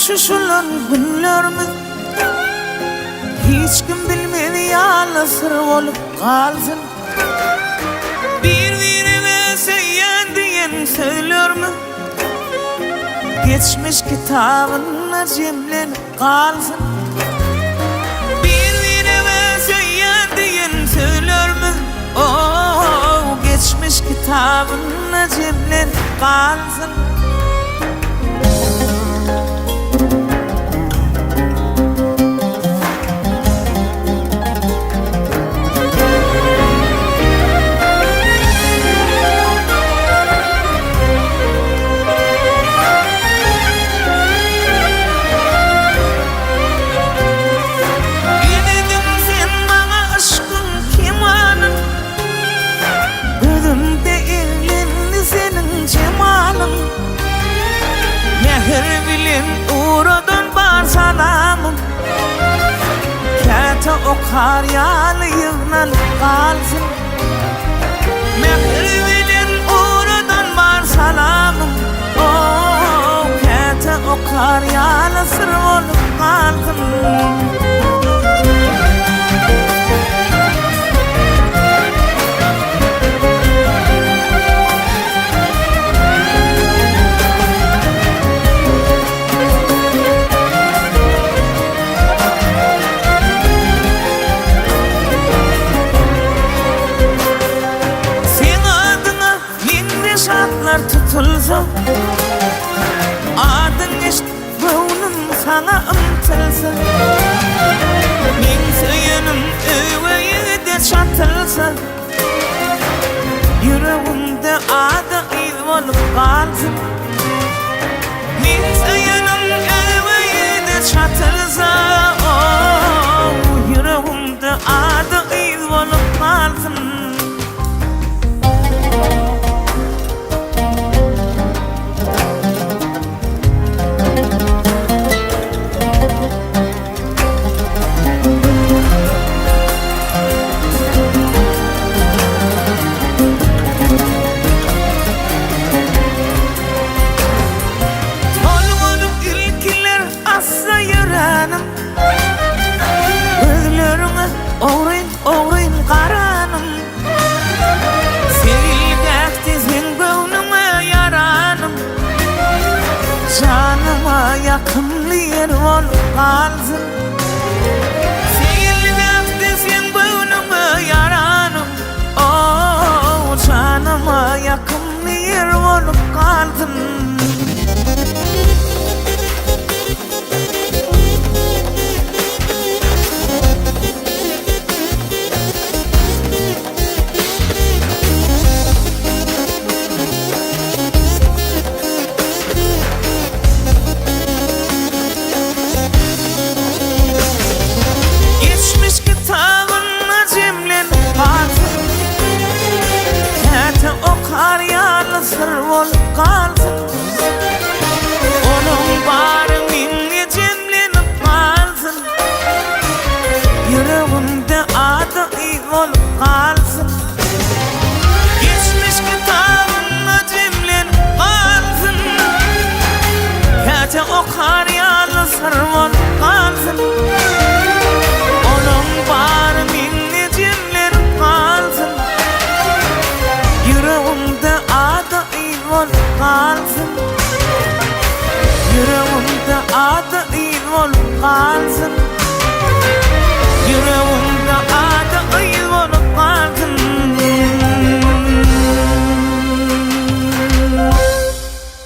Şuşulan günlerimiz hiç kim bilmedi yalnız sır olup kalsın. Birbirine sevyen diyen söyler mi? Geçmiş kitabına cemlenip kalsın. Birbirine sevyen diyen söyler mi? Oh, geçmiş kitabına cemlenip kalsın. Her bilin uğradan bar salamım Kata o kar yalı yığnan kalsın. Her bilin uğradan bar salamım Oh, kata o kar yalı sır olup kalsın. Tutulsa adın işte boynum sana ımtılsa min söyünüm öveyi de çatılsa yüreğimde adı iz olup kalsın. Min söyünüm öveyi de çatılsa oh, yüreğimde adı iz olup kalsın. Oğrayın karanım Sevilgekti sen gönlüme yaranım Canıma yakın yer olup kalsın. Sevilgekti sen gönlüme yaranım Oh, canıma yakın yer olup kalsın. Kar yalı sır olup kalsın. Onun barı minne cemlenip kalsın. Yüreğimde adı iz olup kalsın. Geçmiş kitabına cemlenip kalsın. Kete o kar yalı sır olup kalsın. Onun barı minne cemlenip kalsın. Yüreğimde adı iz olup kalsın. Yüreğimde adı iz olup kalsın.